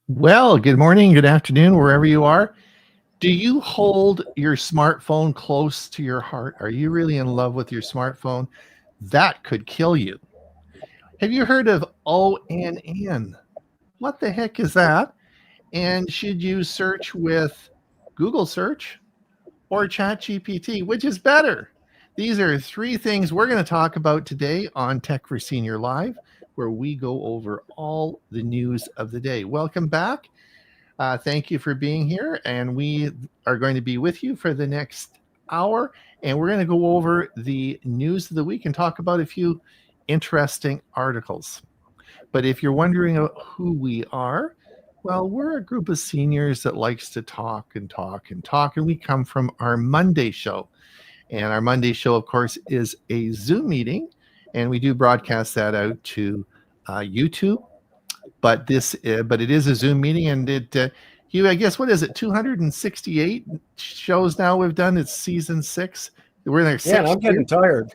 Well, good morning, good afternoon, wherever you are. Do you hold your smartphone close to your heart? Are you really in love with your smartphone? That could kill you. Have you heard of ONN? What the heck is that? And should you search with Google search or ChatGPT? Which is better? These are three things we're going to talk about today on Tech for Senior Live, where we go over all the news of the day. Welcome back. Thank you for being here. And we are going to be with you for the next hour. And we're going to go over the news of the week and talk about a few interesting articles. But if you're wondering who we are, well, we're a group of seniors that likes to talk and talk and talk. And we come from our Monday show. And our Monday show, of course, is a Zoom meeting. And we do broadcast that out to YouTube. But it is a Zoom meeting, and I guess, what is it? 268 shows now we've done. It's season 6. We're in our 6th year. I'm getting tired.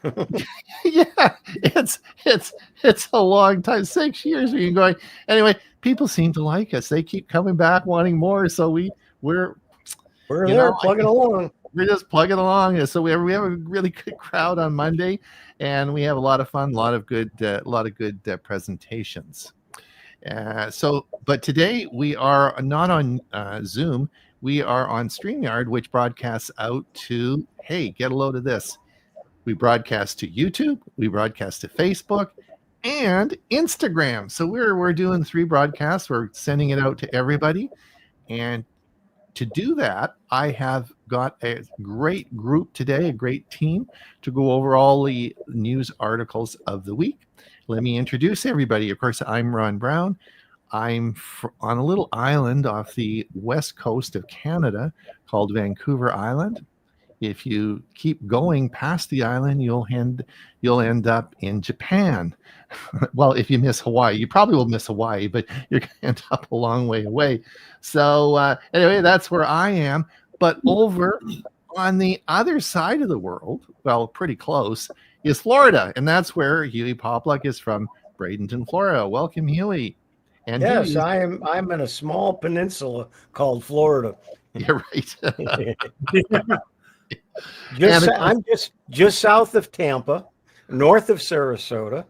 Yeah, it's a long time. 6 years we've been going. Anyway, people seem to like us. They keep coming back wanting more. So we're there plugging along. We're just plugging along. So we have a really good crowd on Monday, and we have a lot of fun, a lot of good presentations. But today we are not on Zoom. We are on StreamYard, which broadcasts out to, hey, get a load of this. We broadcast to YouTube, we broadcast to Facebook, and Instagram. So we're doing 3 broadcasts. We're sending it out to everybody. And to do that, I have got a great group today, a great team to go over all the news articles of the week. Let me introduce everybody. Of course, I'm Ron Brown. I'm on a little island off the west coast of Canada called Vancouver Island. If you keep going past the island, you'll end up in Japan. Well, if you miss Hawaii, you probably will miss Hawaii, but you're going to end up a long way away. So anyway, that's where I am. But over on the other side of the world, well, pretty close, is Florida, and that's where Huey Popluck is from, Bradenton, Florida. Welcome, Huey. And yes, I'm in a small peninsula called Florida. You're right. I'm just south of Tampa, north of Sarasota,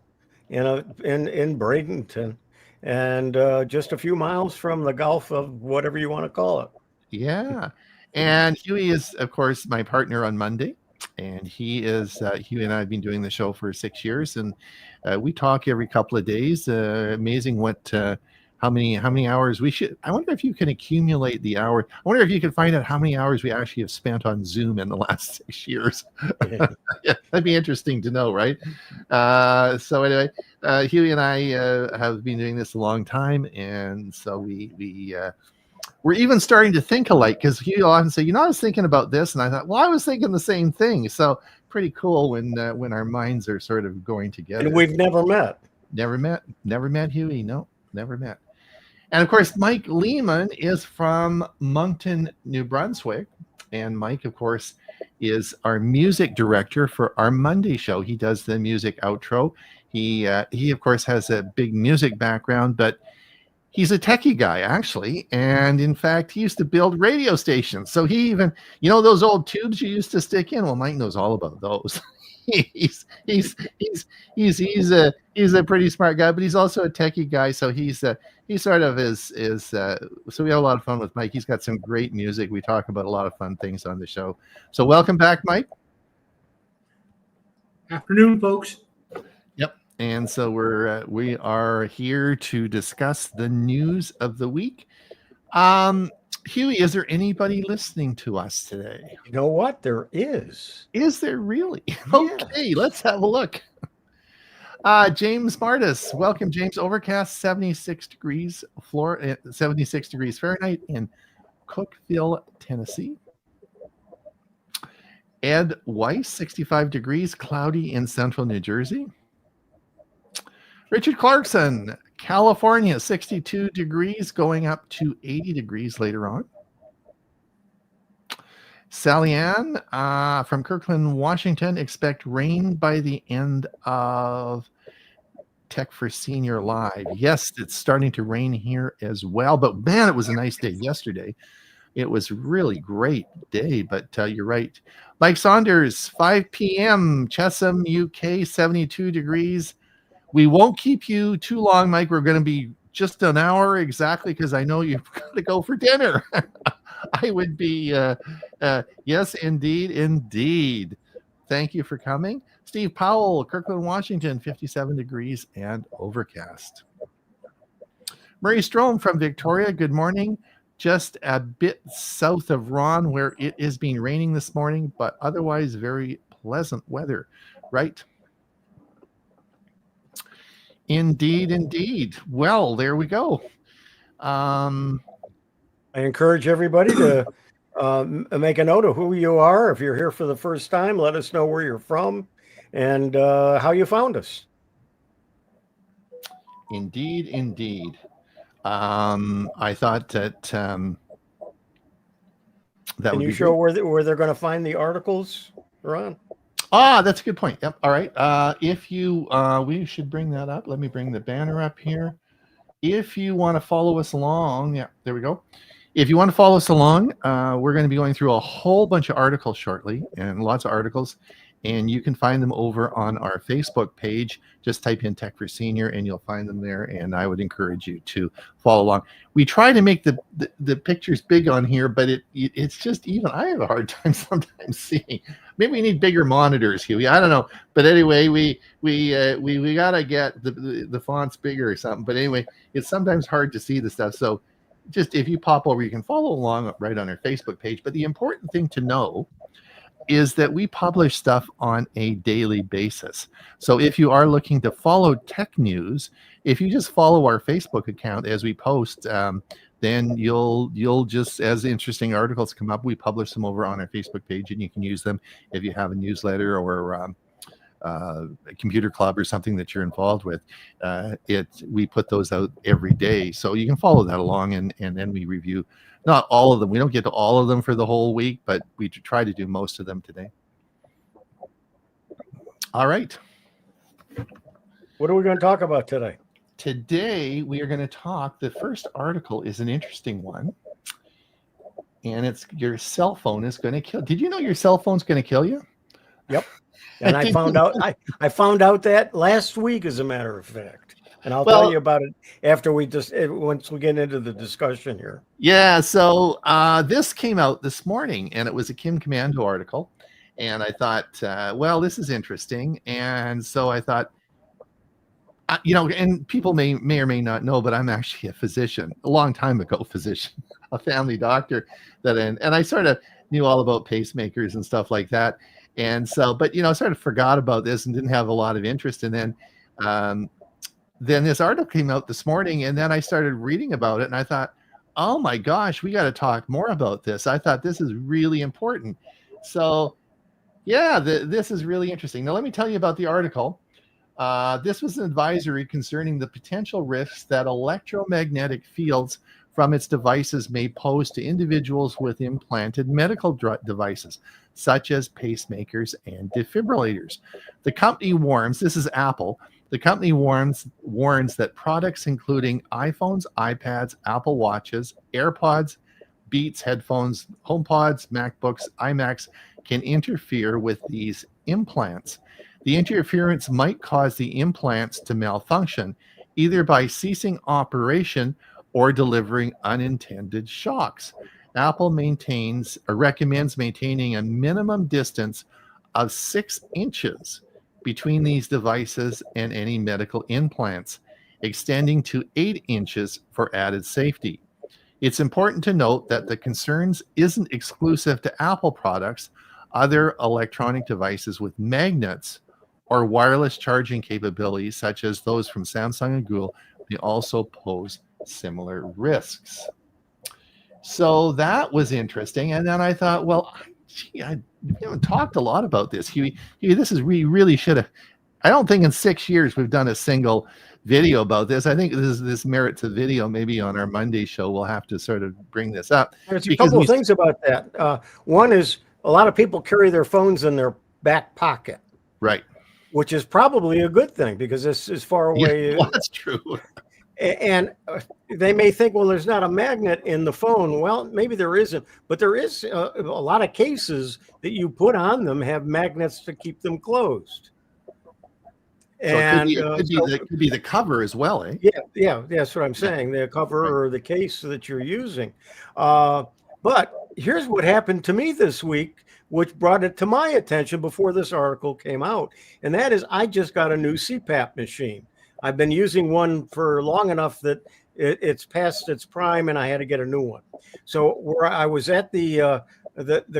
in Bradenton, and just a few miles from the Gulf of whatever you want to call it. Yeah, and Huey is, of course, my partner on Monday. And Huey and I have been doing the show for 6 years, and we talk every couple of days. Amazing how many hours we should. I wonder if you can accumulate the hour. I wonder if you can find out how many hours we actually have spent on Zoom in the last 6 years. Yeah, that'd be interesting to know, right? So anyway, Huey and I have been doing this a long time, and so we're even starting to think alike, because Huey will often say, I was thinking about this, and I thought, well, I was thinking the same thing. So pretty cool when our minds are sort of going together. And we've never met. Never met Huey. No, never met. And of course, Mike Lehman is from Moncton, New Brunswick. And Mike, of course, is our music director for our Monday show. He does the music outro. He of course, has a big music background, but he's a techie guy, actually. And in fact, he used to build radio stations. So he even, those old tubes you used to stick in? Well, Mike knows all about those. he's a pretty smart guy, but he's also a techie guy. So he sort of is so we had a lot of fun with Mike. He's got some great music. We talk about a lot of fun things on the show. So welcome back, Mike. Afternoon, folks. Yep. And so we are here to discuss the news of the week. Huey, is there anybody listening to us today? You know what? There is. Is there really? Yes. Okay, let's have a look. James Martis, welcome, James. Overcast, 76 degrees 76 degrees Fahrenheit in Cookeville, Tennessee. Ed Weiss, 65 degrees, cloudy in central New Jersey. Richard Clarkson, California, 62 degrees, going up to 80 degrees later on. Sally Ann from Kirkland, Washington, expect rain by the end of Tech for Senior Live. Yes, it's starting to rain here as well, but man, it was a nice day yesterday. It was really great day, but you're right. Mike Saunders, 5 p.m., Chesham, UK, 72 degrees. We won't keep you too long, Mike. We're going to be just an hour exactly, because I know you've got to go for dinner. I would be, yes, indeed. Thank you for coming. Steve Powell, Kirkland, Washington, 57 degrees and overcast. Murray Strom from Victoria, good morning. Just a bit south of Ron, where it is being raining this morning, but otherwise very pleasant weather, right? Indeed. Well, there we go. I encourage everybody to make a note of who you are. If you're here for the first time, let us know where you're from and how you found us. Indeed. I thought that Can you show where they're going to find the articles, Ron? That's a good point. Yep. All right. If you, we should bring that up. Let me bring the banner up here. If you want to follow us along, yeah, there we go. If you want to follow us along, we're going to be going through a whole bunch of articles shortly, and lots of articles, and you can find them over on our Facebook page. Just type in Tech for Senior and you'll find them there, and I would encourage you to follow along. We try to make the pictures big on here, but it's just, even I have a hard time sometimes seeing. Maybe we need bigger monitors, Huey. I don't know, but anyway, we gotta get the fonts bigger or something. But anyway, it's sometimes hard to see the stuff. So just, if you pop over, you can follow along right on our Facebook page. But the important thing to know is that we publish stuff on a daily basis. So if you are looking to follow tech news, if you just follow our Facebook account as we post, then you'll just, as interesting articles come up, we publish them over on our Facebook page, and you can use them if you have a newsletter or a computer club or something that you're involved with. We put those out every day, so you can follow that along, and then we review. Not all of them. We don't get to all of them for the whole week, but we try to do most of them today. All right. What are we going to talk about today? Today, we are going to talk. The first article is an interesting one, and it's your cell phone is going to kill. Did you know your cell phone's going to kill you? Yep. And I found out. I found out that last week, as a matter of fact. And I'll tell you about it after once we get into the discussion here. Yeah, so this came out this morning, and it was a Kim Commando article. And I thought, well, this is interesting. And so I thought, and people may or may not know, but I'm actually a physician, a long time ago physician, a family doctor and I sort of knew all about pacemakers and stuff like that. And so, but sort of forgot about this and didn't have a lot of interest. And then this article came out this morning, and then I started reading about it, and I thought, oh my gosh, we got to talk more about this. I thought this is really important. So yeah, this is really interesting. Now, let me tell you about the article. This was an advisory concerning the potential risks that electromagnetic fields from its devices may pose to individuals with implanted medical devices, such as pacemakers and defibrillators. The company warns, this is Apple, the company warns that products including iPhones, iPads, Apple Watches, AirPods, Beats, headphones, HomePods, MacBooks, iMacs can interfere with these implants. The interference might cause the implants to malfunction, either by ceasing operation or delivering unintended shocks. Apple recommends maintaining a minimum distance of 6 inches between these devices and any medical implants, extending to 8 inches for added safety. It's important to note that the concerns isn't exclusive to Apple products. Other electronic devices with magnets or wireless charging capabilities, such as those from Samsung and Google, may also pose similar risks. So that was interesting. And then I thought, well, gee, we haven't talked a lot about this. Huey, this is we really should have. I don't think in 6 years we've done a single video about this. I think this merits a video. Maybe on our Monday show we'll have to sort of bring this up. There's a couple of things about that. One is a lot of people carry their phones in their back pocket. Right. Which is probably a good thing because this is far away. Yeah, well, that's true. And they may think, well, there's not a magnet in the phone. Well, maybe there isn't, but there is a lot of cases that you put on them have magnets to keep them closed. So and it could be the cover as well, eh? Yeah, that's what I'm saying. The cover or the case that you're using. But here's what happened to me this week, which brought it to my attention before this article came out. And that is, I just got a new CPAP machine. I've been using one for long enough that it's past its prime, and I had to get a new one. So where I was at the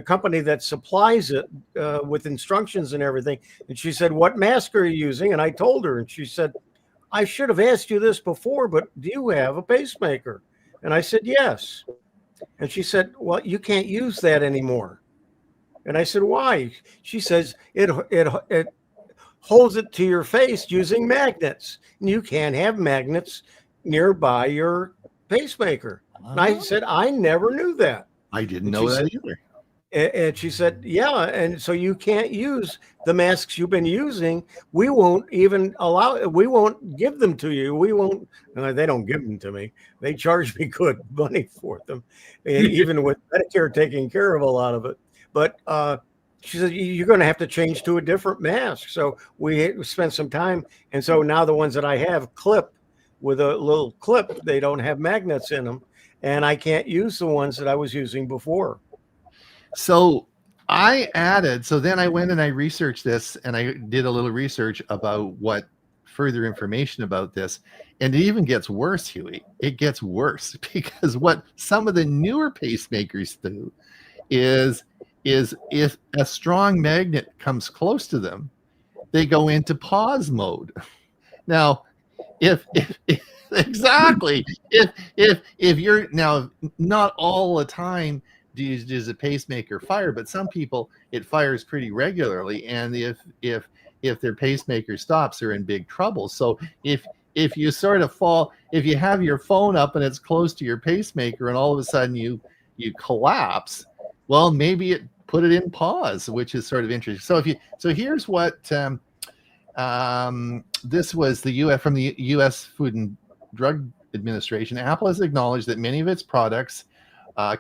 company that supplies it with instructions and everything, and she said, "What mask are you using?" And I told her, and she said, "I should have asked you this before, but do you have a pacemaker?" And I said, "Yes." And she said, "Well, you can't use that anymore." And I said, "Why?" She says, it holds it to your face using magnets. And you can't have magnets nearby your pacemaker." And I said, "I never knew that." I didn't know that either. And she said, "Yeah, and so you can't use the masks you've been using. We won't even we won't give them to you. We won't." They don't give them to me. They charge me good money for them, even with Medicare taking care of a lot of it. But she said, "You're going to have to change to a different mask." So we spent some time. And so now the ones that I have clip with a little clip, they don't have magnets in them. And I can't use the ones that I was using before. So then I went and I researched this, and I did a little research about what further information about this. And it even gets worse, Huey. It gets worse because what some of the newer pacemakers do is if a strong magnet comes close to them, they go into pause mode. Now, if exactly, if you're now, not all the time does a pacemaker fire, but some people it fires pretty regularly, and if their pacemaker stops, they're in big trouble. So if you sort of fall, if you have your phone up and it's close to your pacemaker, and all of a sudden you collapse, well, maybe it put it in pause, which is sort of interesting. So here's what this was from the U.S. Food and Drug Administration. Apple has acknowledged that many of its products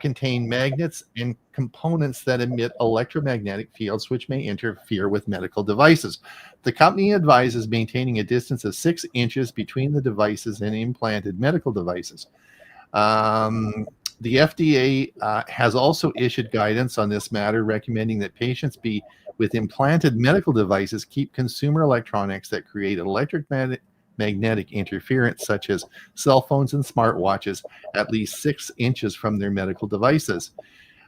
contain magnets and components that emit electromagnetic fields, which may interfere with medical devices. The company advises maintaining a distance of 6 inches between the devices and implanted medical devices. The FDA has also issued guidance on this matter, recommending that patients with implanted medical devices keep consumer electronics that create magnetic interference, such as cell phones and smartwatches, at least 6 inches from their medical devices.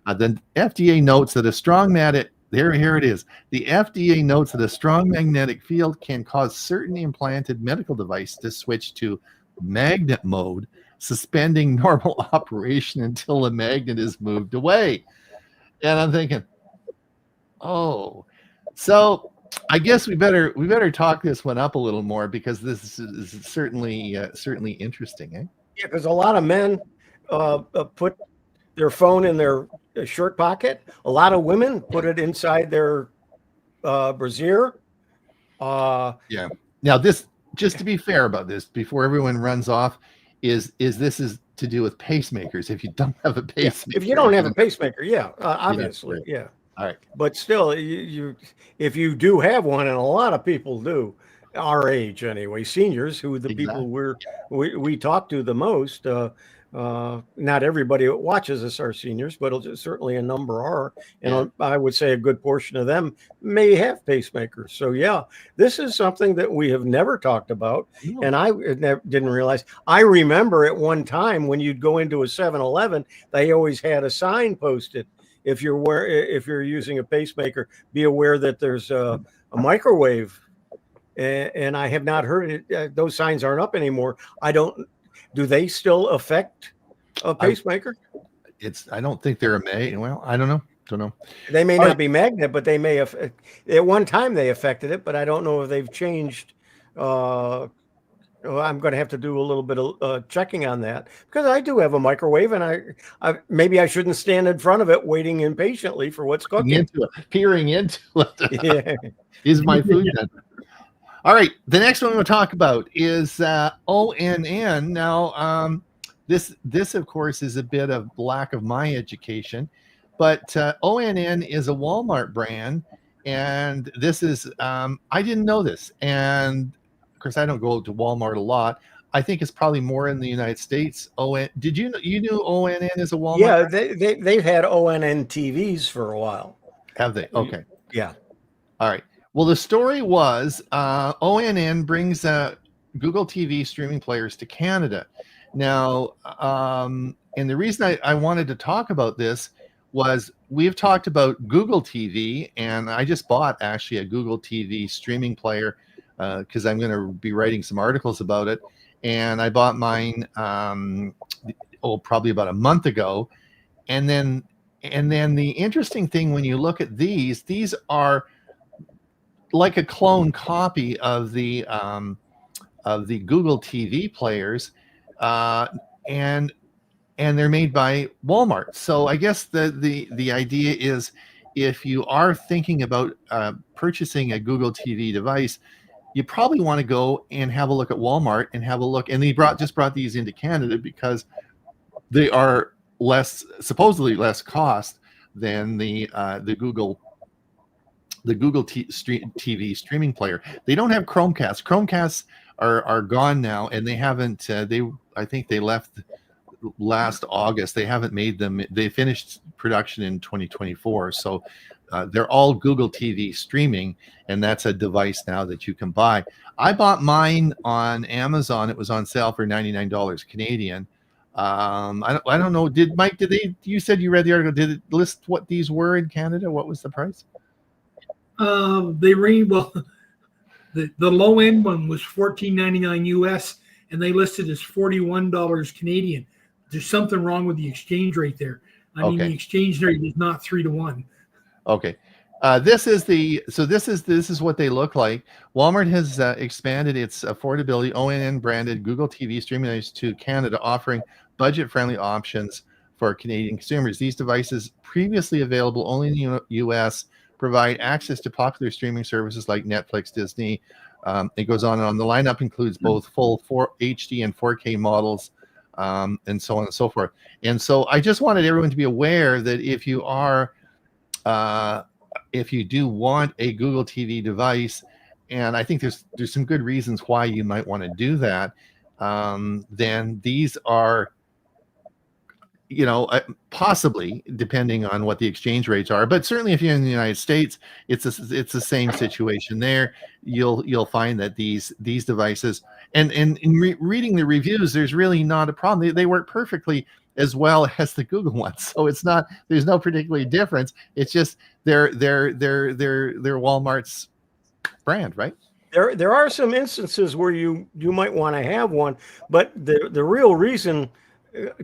The FDA notes that a strong magnetic here it is. The FDA notes that a strong magnetic field can cause certain implanted medical device to switch to magnet mode, suspending normal operation until the magnet is moved away. And I'm thinking, oh, so I guess we better talk this one up a little more, because this is certainly interesting, eh? Yeah, because a lot of men put their phone in their shirt pocket. A lot of women put it inside their brassiere. Yeah. Now, this, just to be fair about this, before everyone runs off, is this is to do with pacemakers. If you don't have a pacemaker, if you don't have a pacemaker, obviously, right. yeah. All right. But still, if you do have one, and a lot of people do, our age anyway, seniors, who the people we talk to the most. Not everybody that watches us are seniors, but certainly a number are, and I would say a good portion of them may have pacemakers. So yeah, this is something that we have never talked about, and I didn't realize. I remember at one time when you'd go into a 7-Eleven, they always had a sign posted. If you're using a pacemaker, be aware that there's a microwave. And I have not heard it. Those signs aren't up anymore. Do they still affect a pacemaker? I don't think they're well, I don't know. They may not be magnet, but they may have. At one time they affected it, but I don't know if they've changed. I'm going to have to do a little bit of checking on that, because I do have a microwave, and I maybe I shouldn't stand in front of it waiing impatiently for what's cooking. Peering into it. Yeah. Is my food done? All right. The next one we'll talk about is ONN. Now, this of course is a bit of lack of my education, but ONN is a Walmart brand, and this is I didn't know this, and of course I don't go to Walmart a lot. I think it's probably more in the United States. Did you knew ONN is a Walmart? Yeah, they've had ONN TVs for a while. Have they? Okay. Yeah. All right. Well, the story was ONN brings Google TV streaming players to Canada. Now, and the reason I wanted to talk about this was we've talked about Google TV, and I just bought actually a Google TV streaming player because I'm going to be writing some articles about it. And I bought mine, probably about a month ago. And then the interesting thing when you look at these are like a clone copy of the Google TV players, and they're made by Walmart. So I guess the idea is, if you are thinking about purchasing a Google TV device, you probably want to go and have a look at Walmart and have a look. And they just brought these into Canada because they are supposedly less cost than the Google TV streaming player. They don't have Chromecast. Chromcasts are gone now, and they haven't. I think they left last August. They haven't made them. They finished production in 2024. So they're all Google TV streaming, and that's a device now that you can buy. I bought mine on Amazon. It was on sale for $99 Canadian. I don't know. Did Mike? You said you read the article. Did it list what these were in Canada? What was the price? They read the low end one was $14.99 US, and they listed as $41 Canadian. There's something wrong with the exchange rate there. I mean, the exchange rate is not 3-to-1. Okay. This is what they look like. Walmart has expanded its affordability ONN branded Google TV streaming to Canada, offering budget-friendly options for Canadian consumers. These devices, previously available only in the U.S., provide access to popular streaming services like Netflix, Disney. It goes on and on. The lineup includes both full HD and 4K models, and so on and so forth. And so I just wanted everyone to be aware that if you do want a Google TV device, and I think there's some good reasons why you might want to do that, then these are possibly depending on what the exchange rates are, but certainly if you're in the United States, it's the same situation there. You'll find that these devices, and in reading the reviews, there's really not a problem. They work perfectly as well as the Google ones, so there's no particular difference. It's just they're Walmart's brand, right? There are some instances where you might want to have one, but the real reason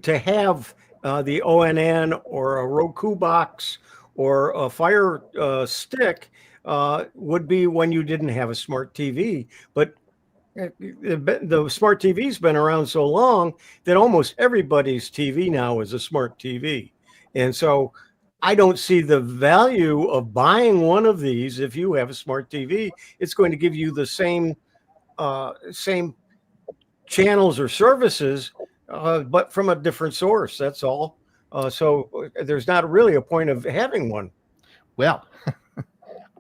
to have the ONN or a Roku box or a Fire Stick would be when you didn't have a smart TV. But the smart TV's been around so long that almost everybody's TV now is a smart TV. And so I don't see the value of buying one of these if you have a smart TV. It's going to give you the same channels or services, but from a different source. That's all. So there's not really a point of having one. Well,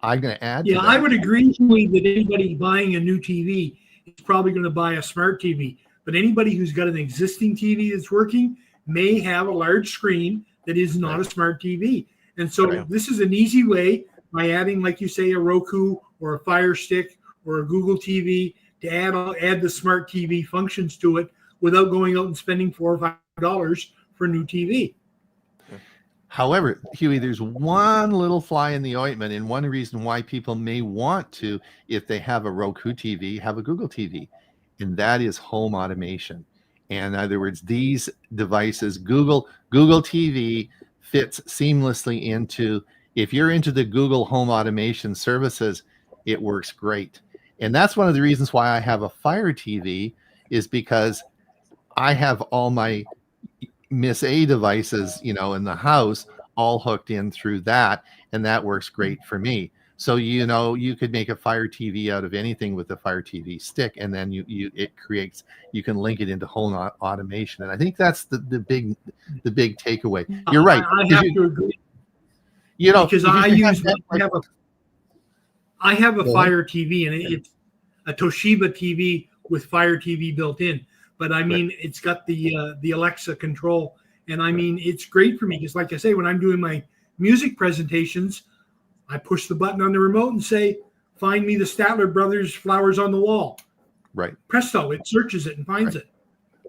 I'm going to add. Yeah, I would agree that anybody buying a new TV is probably going to buy a smart TV. But anybody who's got an existing TV that's working may have a large screen that is not a smart TV. And so this is an easy way by adding, like you say, a Roku or a Fire Stick or a Google TV to add the smart TV functions to it without going out and spending $4 or $5 for a new TV. However, Huey, there's one little fly in the ointment, and one reason why people may want to, if they have a Roku TV, have a Google TV, and that is home automation. And in other words, these devices, Google TV fits seamlessly into, if you're into the Google home automation services, it works great. And that's one of the reasons why I have a Fire TV, is because I have all my Miss A devices, in the house, all hooked in through that, and that works great for me. So you could make a Fire TV out of anything with a Fire TV stick, and then you can link it into home automation, and I think that's the big takeaway. You're right. I have to agree. Because I have a Fire TV, and it's a Toshiba TV with Fire TV built in. But I mean, it's got the Alexa control, and I mean, it's great for me because, like I say, when I'm doing my music presentations, I push the button on the remote and say, "Find me the Statler Brothers Flowers on the Wall." Right. Presto! It searches it and finds it.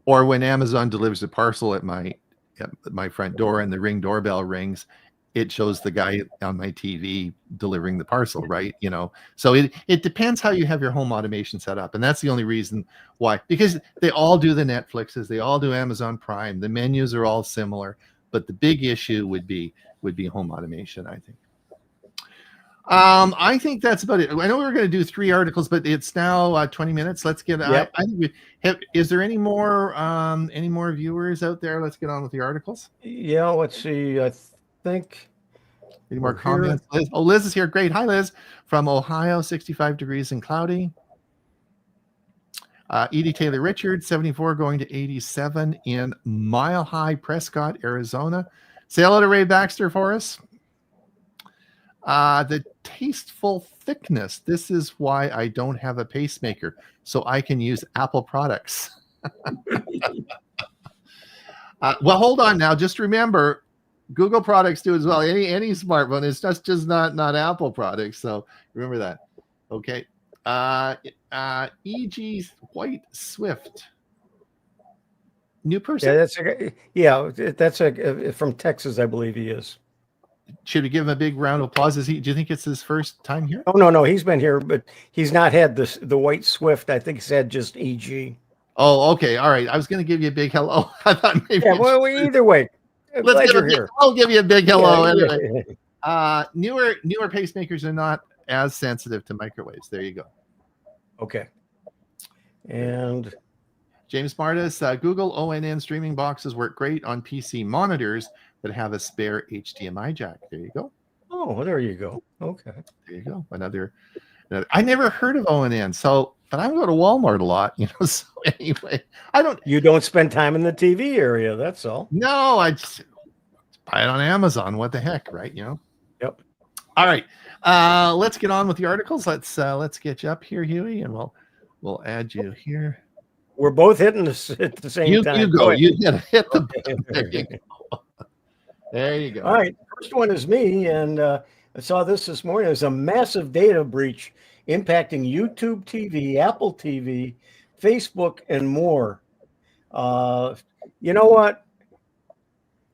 Or when Amazon delivers a parcel at my front door and the Ring doorbell rings, it shows the guy on my TV delivering the parcel, right? So it depends how you have your home automation set up. And that's the only reason why, because they all do the Netflixes, they all do Amazon Prime, the menus are all similar, but the big issue would be home automation, I think. I think that's about it. I know we were going to do 3 articles, but it's now 20 minutes. Let's get, I think we have, is there any more viewers out there? Let's get on with the articles. Yeah, let's see. I think any more comments? Liz? Oh, Liz is here. Great. Hi, Liz, from Ohio, 65 degrees and cloudy. Edie Taylor Richards, 74 going to 87 in Mile High, Prescott, Arizona. Say hello to Ray Baxter for us. The tasteful thickness. This is why I don't have a pacemaker, so I can use Apple products. Well, hold on now. Just remember, Google products do as well. Any smartphone. It's just not Apple products. So remember that. Okay. E.G. White Swift. New person. That's from Texas, I believe he is. Should we give him a big round of applause? Do you think it's his first time here? Oh, no, he's been here, but he's not had the White Swift. I think he's had just EG. Oh, okay. All right. I was going to give you a big hello. I thought maybe. Yeah, well, either way. I'll give you a big hello anyway. Newer pacemakers are not as sensitive to microwaves. There you go. Okay. And James Martis, Google ONN streaming boxes work great on PC monitors that have a spare HDMI jack. There you go. Oh, there you go. Okay. There you go. Another I never heard of ONN, but I go to Walmart a lot, so anyway, you don't spend time in the TV area, that's all. No, I just buy it on Amazon. What the heck, right? Yep. All right. Let's get on with the articles. Let's get you up here, Huey, and we'll add you here. We're both hitting this at the same You time. go. ahead. You hit the button. There you go. There you go. All right, first one is me, and I saw this morning. There's a massive data breach impacting YouTube TV, Apple TV, Facebook, and more. You know what?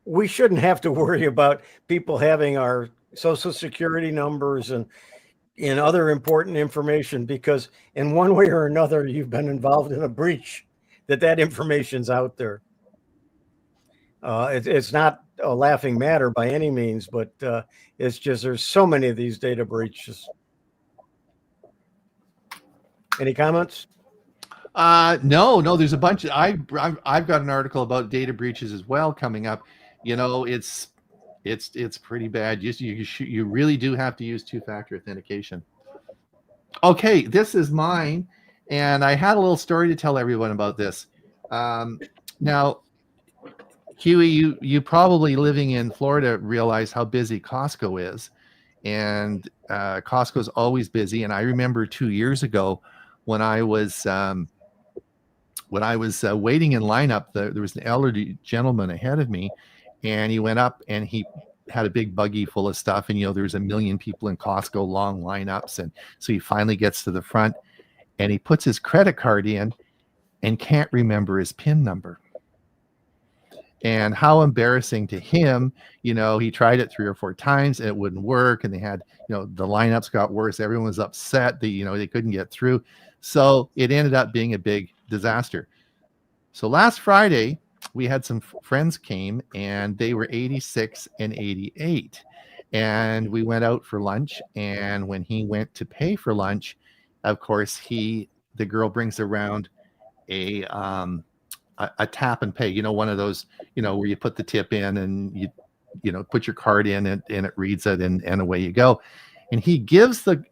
We shouldn't have to worry about people having our social security numbers and other important information, because in one way or another, you've been involved in a breach that information's out there. It's not a laughing matter by any means, but it's just there's so many of these data breaches. Any comments? No. There's a bunch. I've got an article about data breaches as well coming up. You know, it's pretty bad. You really do have to use two-factor authentication. Okay, this is mine, and I had a little story to tell everyone about this. Now, Huey, you probably living in Florida realize how busy Costco is, and Costco's always busy. And I remember 2 years ago when I was waiting in lineup, there was an elderly gentleman ahead of me, and he went up and he had a big buggy full of stuff, and there was a million people in Costco, long lineups, and so he finally gets to the front and he puts his credit card in and can't remember his PIN number. And how embarrassing to him. He tried it 3 or 4 times and it wouldn't work, and they had, the lineups got worse. Everyone was upset. They couldn't get through. So it ended up being a big disaster. So last Friday, we had some friends came, and they were 86 and 88. And we went out for lunch. And when he went to pay for lunch, of course, the girl brings around a tap and pay, one of those, where you put the tip in and you put your card in and it reads it, and away you go. And he gives the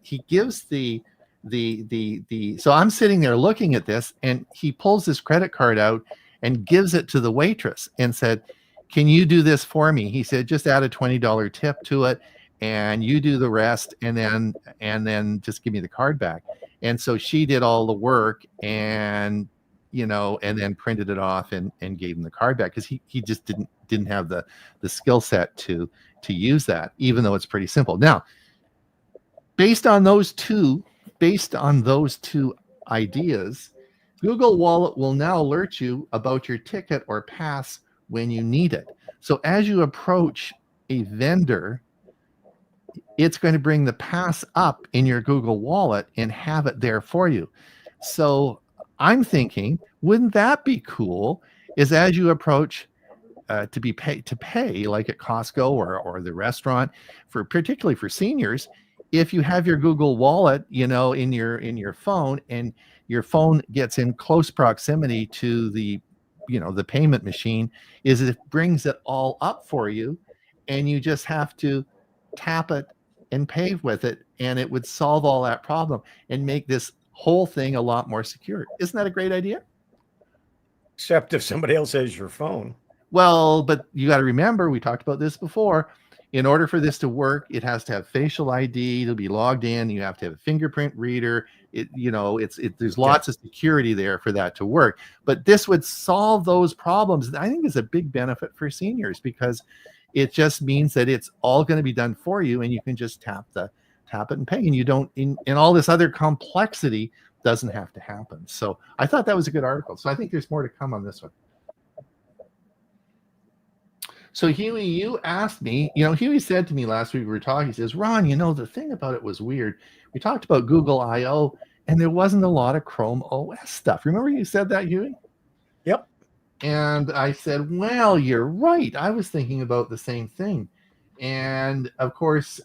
so I'm sitting there looking at this, and he pulls his credit card out and gives it to the waitress and said, "Can you do this for me?" He said, "Just add a $20 tip to it and you do the rest, and then just give me the card back." And so she did all the work, and and then printed it off and gave him the card back, because he just didn't have the skill set to use that, even though it's pretty simple. Now, based on those two ideas, Google Wallet will now alert you about your ticket or pass when you need it. So as you approach a vendor, it's going to bring the pass up in your Google Wallet and have it there for you. So I'm thinking, wouldn't that be cool? Is as you approach to pay, like at Costco or the restaurant, particularly for seniors, if you have your Google Wallet, in your phone, and your phone gets in close proximity to the payment machine, it brings it all up for you, and you just have to tap it and pay with it, and it would solve all that problem and make this whole thing a lot more secure. Isn't that a great idea? Except if somebody else has your phone. Well, but you got to remember, we talked about this before. In order for this to work, it has to have facial ID to be logged in. You have to have a fingerprint reader. There's lots of security there for that to work. But this would solve those problems. I think it's a big benefit for seniors, because it just means that it's all going to be done for you, and you can just tap it and pay, and you don't in all this other complexity doesn't have to happen. So I thought that was a good article. So I think there's more to come on this one. So Huey, you asked me, Huey said to me last week, we were talking, he says, "Ron, the thing about it was weird. We talked about Google I/O, and there wasn't a lot of Chrome OS stuff." Remember you said that, Huey? Yep. And I said, well, you're right. I was thinking about the same thing. And of course,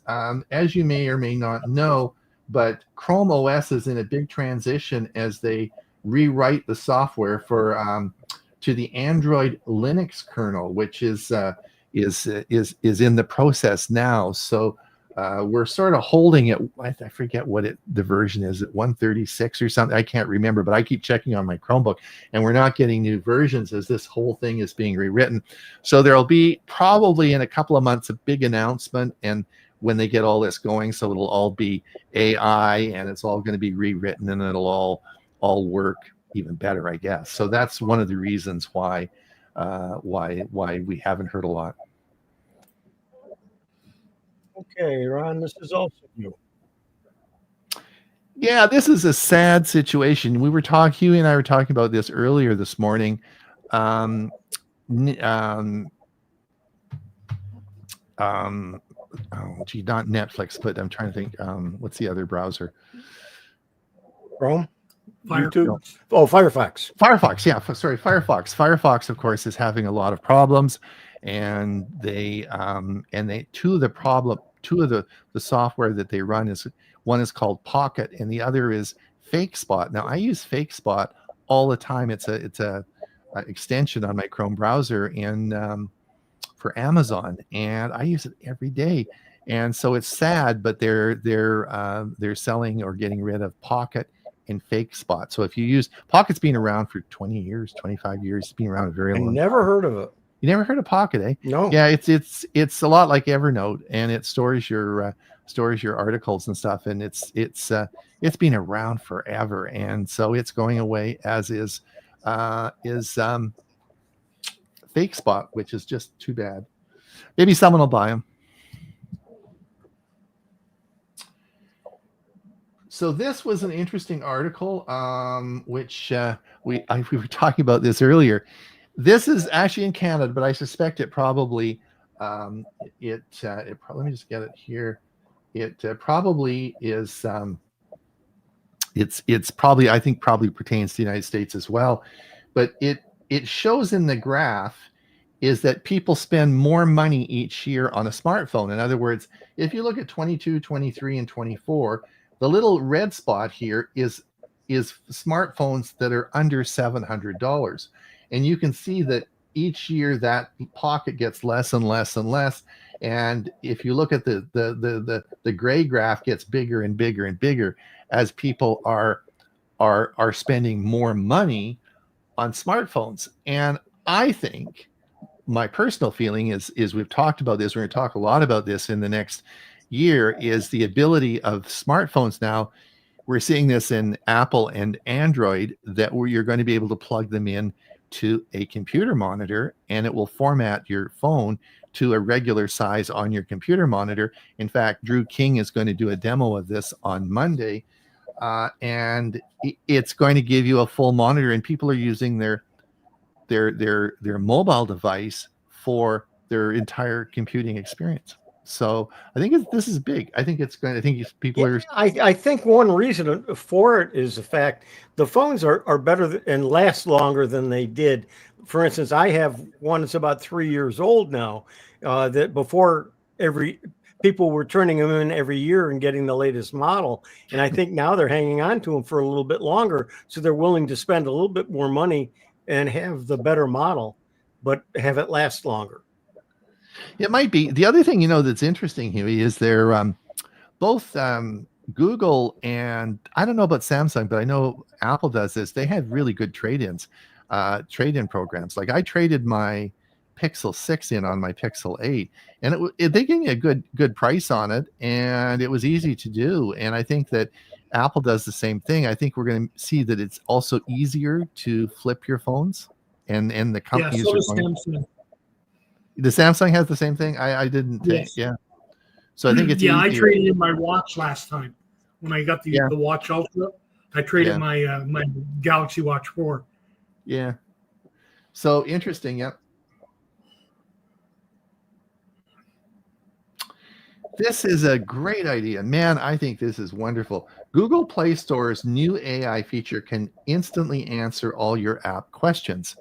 as you may or may not know, but Chrome OS is in a big transition as they rewrite the software for to the Android Linux kernel, which is in the process now. So we're sort of holding it. I forget what the version is. At 136 or something. I can't remember, but I keep checking on my Chromebook, and we're not getting new versions as this whole thing is being rewritten. So there'll be probably in a couple of months a big announcement, and when they get all this going, so it'll all be AI, and it's all going to be rewritten, and it'll all work even better, I guess. So that's one of the reasons why we haven't heard a lot. Okay, Ron, this is also you. Yeah, this is a sad situation. Huey and I were talking about this earlier this morning. Oh, gee, not Netflix, but I'm trying to think. What's the other browser? Chrome? Firefox. YouTube? Oh, Firefox. Firefox, yeah. Sorry, Firefox. Firefox, of course, is having a lot of problems, and two of the software that they run is, one is called Pocket, and the other is FakeSpot. Now, I use FakeSpot all the time. It's a extension on my Chrome browser and for Amazon, and I use it every day. And so it's sad, but they're selling or getting rid of Pocket and FakeSpot. So if you use Pocket's been around for 20 years, 25 years, it's been around a very long time. Never heard of it. You never heard of Pocket, eh? No. Yeah, it's a lot like Evernote, and it stores your articles and stuff, and it's been around forever, and so it's going away, as is FakeSpot, which is just too bad. Maybe someone will buy them. So this was an interesting article, which we were talking about this earlier. This is actually in Canada, but I suspect it probably let me just get it here. It probably is. It's probably, I think, probably pertains to the United States as well, but it shows in the graph is that people spend more money each year on a smartphone. In other words, if you look at 22, 23, and 24, the little red spot here is smartphones that are under $700, and you can see that each year that Pocket gets less and less and less. And if you look at the gray graph, gets bigger and bigger and bigger as people are spending more money on smartphones. And I think my personal feeling is we've talked about this. We're going to talk a lot about this in the next year, is the ability of smartphones now. We're seeing this in Apple and Android, that where you're going to be able to plug them in to a computer monitor, and it will format your phone to a regular size on your computer monitor. In fact, Drew King is going to do a demo of this on Monday, and it's going to give you a full monitor, and people are using their mobile device for their entire computing experience. So I think this is big. I think it's going. I think people are. I think one reason for it is the fact the phones are better and last longer than they did. For instance, I have one that's about 3 years old now. That before people were turning them in every year and getting the latest model, and I think now they're hanging on to them for a little bit longer, so they're willing to spend a little bit more money and have the better model, but have it last longer. It might be. The other thing, that's interesting, Huey, is they're both Google and I don't know about Samsung, but I know Apple does this. They had really good trade-in programs. Like I traded my Pixel 6 in on my Pixel 8, and they gave me a good price on it, and it was easy to do. And I think that Apple does the same thing. I think we're going to see that it's also easier to flip your phones, and the companies so are does going. Samsung. The Samsung has the same thing. I didn't take. Yes. Yeah. So I think it's I easier. traded in my watch last time when I got the Watch Ultra. I traded my my Galaxy Watch 4. Yeah. So interesting. Yep. This is a great idea, man. I think this is wonderful. Google Play Store's new AI feature can instantly answer all your app questions.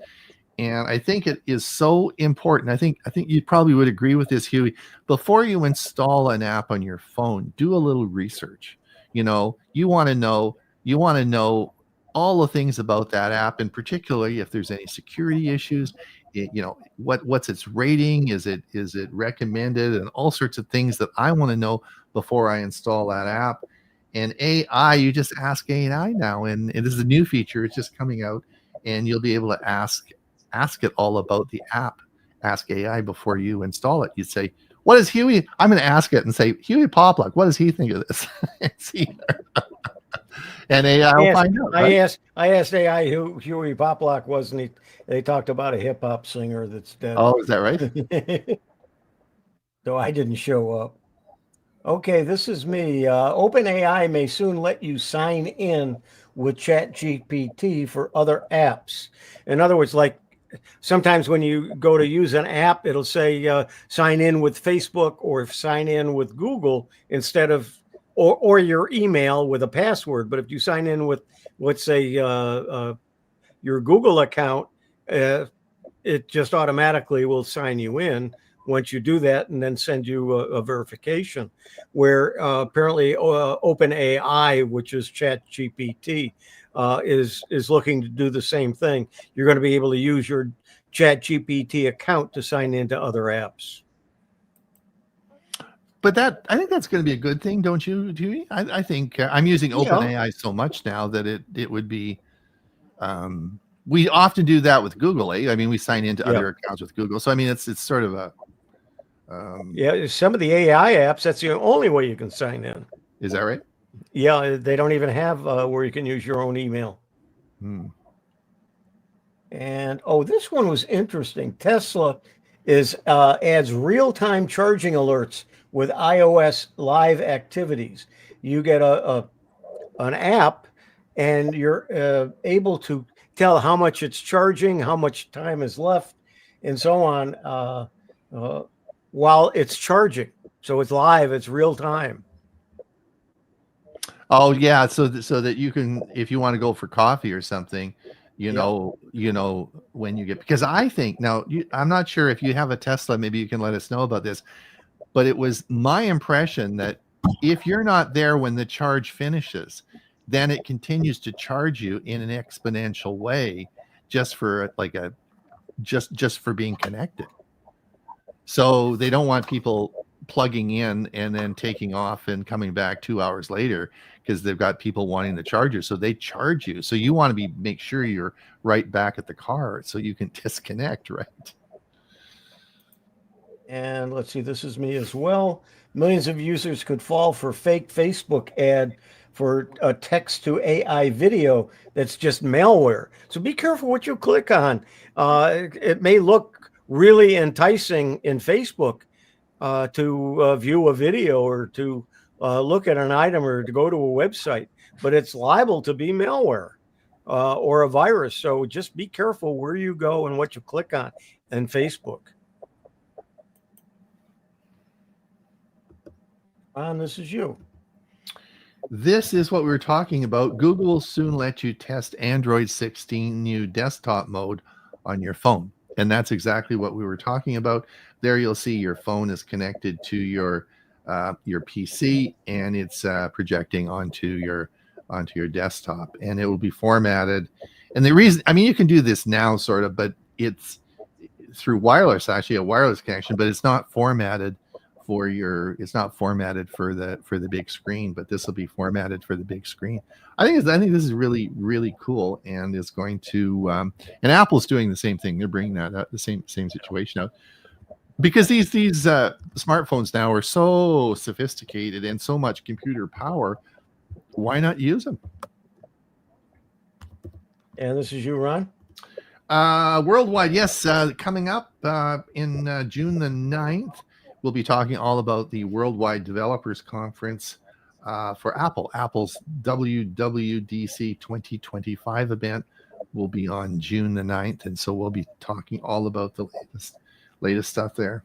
And I think it is so important. I think you probably would agree with this, Huey. Before you install an app on your phone, do a little research. You want to know all the things about that app, and particularly if there's any security issues. What's its rating? Is it recommended? And all sorts of things that I want to know before I install that app. And AI, you just ask AI now, and this is a new feature. It's just coming out, and you'll be able to ask it all about the app. Ask AI before you install it. You say, "What is Huey?" I'm going to ask it and say, "Huey Popluck, what does he think of this?" And AI will find out. Right? I asked AI who Huey Poplock was, and they talked about a hip hop singer that's dead. Oh, is that right? So I didn't show up. Okay, this is me. OpenAI may soon let you sign in with ChatGPT for other apps. In other words, like sometimes when you go to use an app, it'll say sign in with Facebook or sign in with Google instead of or your email with a password. But if you sign in with, let's say, your Google account, it just automatically will sign you in once you do that, and then send you a verification. Where apparently OpenAI, which is ChatGPT, is looking to do the same thing. You're going to be able to use your ChatGPT account to sign into other apps. But I think that's going to be a good thing, don't you, Dewey? I think I'm using OpenAI so much now that it would be. We often do that with Google. I mean, we sign into other accounts with Google. So I mean, it's sort of a. Some of the AI apps, that's the only way you can sign in. Is that right? Yeah, they don't even have where you can use your own email. And this one was interesting. Tesla adds real-time charging alerts with iOS live activities. You get an app, and you're able to tell how much it's charging, how much time is left, and so on. While it's charging. So it's live, it's real time. Oh yeah, so that you can, if you want to go for coffee or something, you know when you get, because I think now I'm not sure if you have a Tesla, maybe you can let us know about this, but it was my impression that if you're not there when the charge finishes, then it continues to charge you in an exponential way just for just for being connected. So they don't want people plugging in and then taking off and coming back 2 hours later because they've got people wanting the charger. So they charge you. So you want to make sure you're right back at the car so you can disconnect, right? And let's see, this is me as well. Millions of users could fall for fake Facebook ad for a text to AI video that's just malware. So be careful what you click on. It may look really enticing in Facebook to view a video or to look at an item or to go to a website, but it's liable to be malware or a virus. So just be careful where you go and what you click on in Facebook. And this is you. This is what we were talking about. Google will soon let you test Android 16 new desktop mode on your phone. And that's exactly what we were talking about. There you'll see your phone is connected to your PC, and it's projecting onto your desktop, and it will be formatted. And the reason, I mean, you can do this now sort of, but it's through wireless, actually a wireless connection, but it's not formatted for the big screen, but this will be formatted for the big screen. I think this is really, really cool, and is going to and Apple's doing the same thing. They're bringing that out, the same situation out, because these smartphones now are so sophisticated and so much computer power. Why not use them? And this is you, Ron. Worldwide, yes, coming up in June the 9th. We'll be talking all about the Worldwide Developers Conference for Apple. Apple's WWDC 2025 event will be on June the 9th. And so we'll be talking all about the latest stuff there.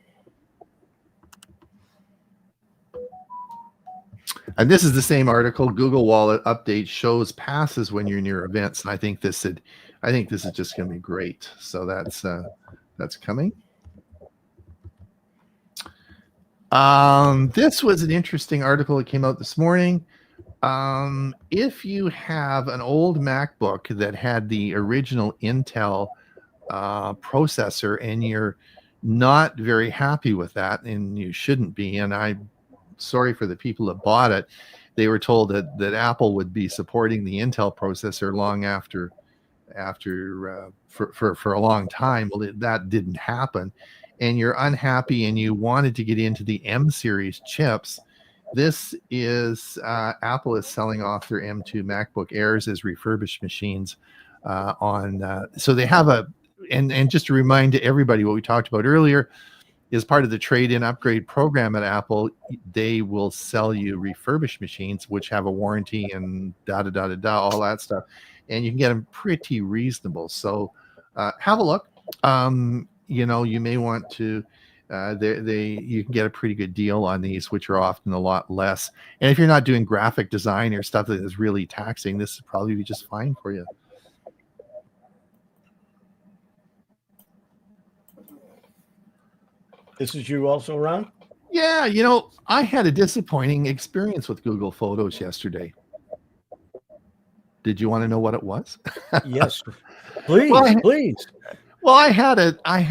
And this is the same article. Google Wallet update shows passes when you're near events. And I think this is just going to be great. So that's coming. This was an interesting article that came out this morning. If you have an old MacBook that had the original Intel processor and you're not very happy with that, and you shouldn't be, and I'm sorry for the people that bought it, they were told that Apple would be supporting the Intel processor long after for a long time. Well, that didn't happen. And you're unhappy and you wanted to get into the M series chips, This is Apple is selling off their M2 MacBook Airs as refurbished machines so they have and just to remind to everybody what we talked about earlier is part of the trade-in upgrade program at Apple. They will sell you refurbished machines which have a warranty and all that stuff, and you can get them pretty reasonable. So have a look. You may want to. You can get a pretty good deal on these, which are often a lot less. And if you're not doing graphic design or stuff that is really taxing, this would probably be just fine for you. This is you also, Ron? Yeah, I had a disappointing experience with Google Photos yesterday. Did you want to know what it was? Yes, please, please. Well, I had it. At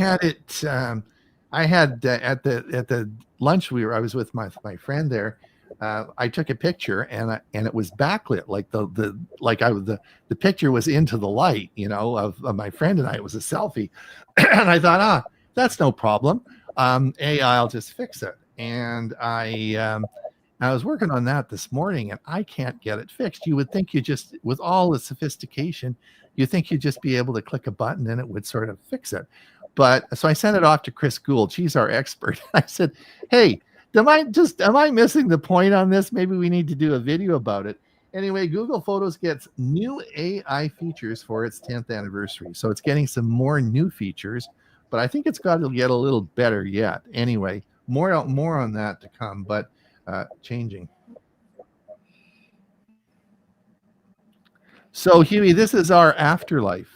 the lunch I was with my friend there. I took a picture and it was backlit, like the picture was into the light, of my friend and I. It was a selfie, and I thought, that's no problem. I'll just fix it. And I was working on that this morning, and I can't get it fixed. You would think with all the sophistication, you think you'd just be able to click a button and it would sort of fix it. But so I sent it off to Chris Gould. She's our expert. I said, hey, am I missing the point on this? Maybe we need to do a video about it. Anyway, Google Photos gets new AI features for its 10th anniversary. So it's getting some more new features, but I think it's got to get a little better yet. Anyway, more on that to come, but changing. So Huey, this is our afterlife.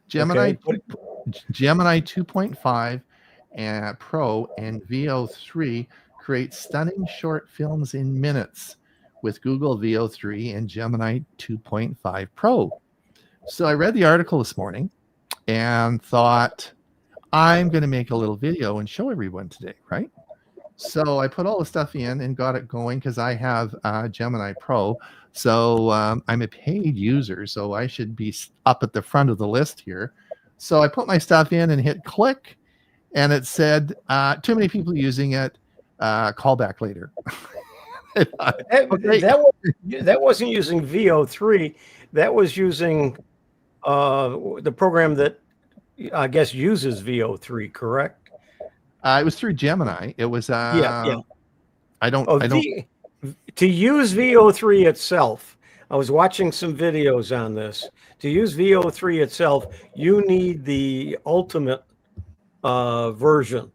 Gemini 2.5 Pro and VO3 create stunning short films in minutes with Google VO3 and Gemini 2.5 Pro. So I read the article this morning and thought, I'm going to make a little video and show everyone today, right? So I put all the stuff in and got it going because I have Gemini Pro. So I'm a paid user, so I should be up at the front of the list here. So I put my stuff in and hit click, and it said, too many people using it, call back later. That wasn't using VO3. That was using the program that I guess uses VO3, correct? It was through Gemini. It was yeah. To use VO3 itself, I was watching some videos on this. To use VO3 itself, you need the ultimate version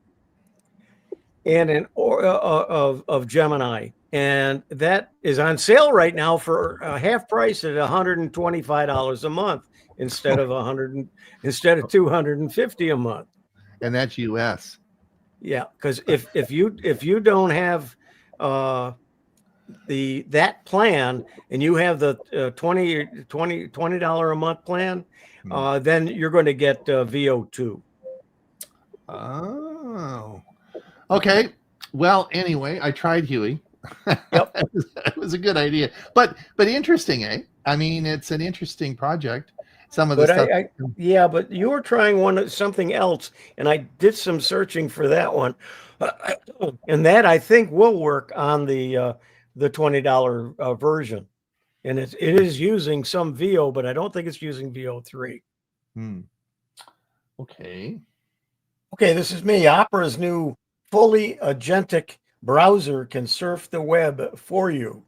of Gemini, and that is on sale right now for half price at $125 a month instead of $250 a month. And that's US. Yeah, because if you don't have that plan and you have the $20 a month plan, then you're going to get VO2. Oh, okay. Well, anyway, I tried Huey. Yep. It was a good idea, but interesting, eh? I mean, it's an interesting project. Some of the stuff. But you were trying something else, and I did some searching for that one, and that I think will work on the $20 version, and it is using some VO, but I don't think it's using VO3. Okay, this is me. Opera's new fully agentic browser can surf the web for you.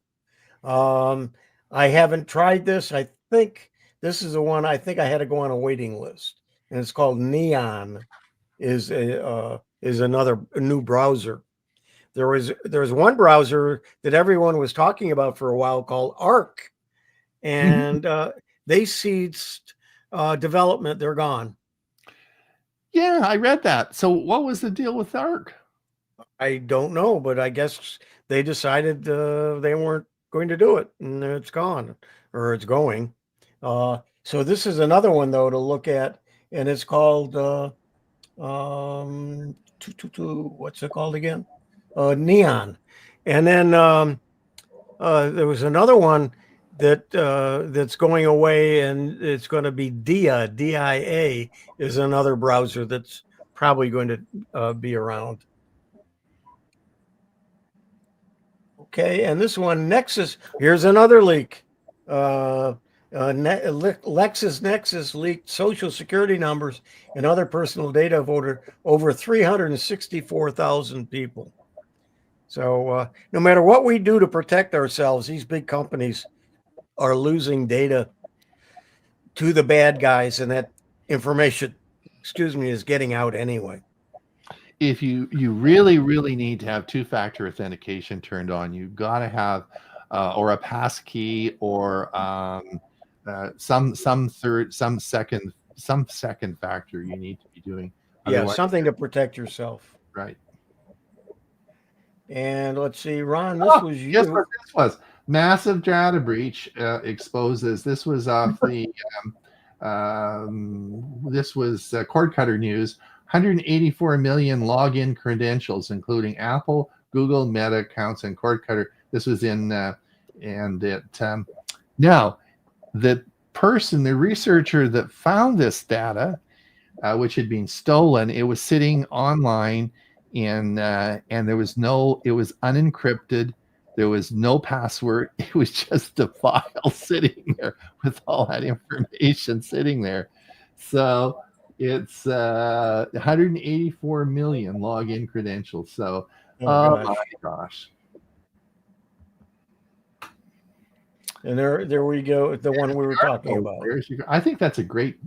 I haven't tried this. I think this is the one I think I had to go on a waiting list, and it's called Neon. Is another new browser. There was one browser that everyone was talking about for a while called Arc, and they ceased development. They're gone. Yeah, I read that. So what was the deal with Arc? I don't know, but I guess they decided they weren't going to do it, and it's gone, or it's going. So this is another one though to look at, and it's called what's it called again? Neon. And then there was another one that's going away, and it's going to be DIA. DIA is another browser that's probably going to be around. Okay, and this one, Nexus. Here's another leak. LexisNexis leaked social security numbers and other personal data of over 364,000 people. So no matter what we do to protect ourselves, these big companies are losing data to the bad guys, and that information, is getting out anyway. If you really need to have two-factor authentication turned on, you've got to have or a pass key or some second factor you need to be doing. Yeah, Otherwise- something to protect yourself. right. And let's see, Ron, this was you. Guess what this was? Massive data breach exposes. This was off the this was Cord Cutter News. 184 million login credentials, including Apple, Google, Meta accounts, and Cord Cutter. This was in and it now the researcher that found this data, which had been stolen, it was sitting online, and it was unencrypted. There was no password. It was just a file sitting there with all that information sitting there. So it's 184 million login credentials. So, oh my gosh. And there we go. The one we were talking about. I think that's a great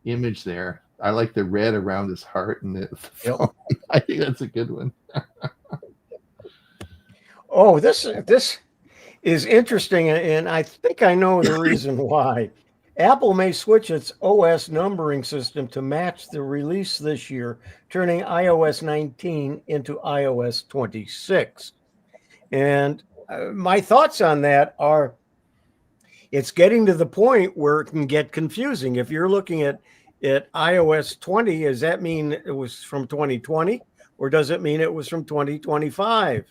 image there. I like the red around his heart and the phone. I think that's a good one. Oh, this is interesting, and I think I know the reason why. Apple may switch its OS numbering system to match the release this year, turning iOS 19 into iOS 26. And my thoughts on that are, it's getting to the point where it can get confusing. If you're looking at iOS 20, does that mean it was from 2020, or does it mean it was from 2025?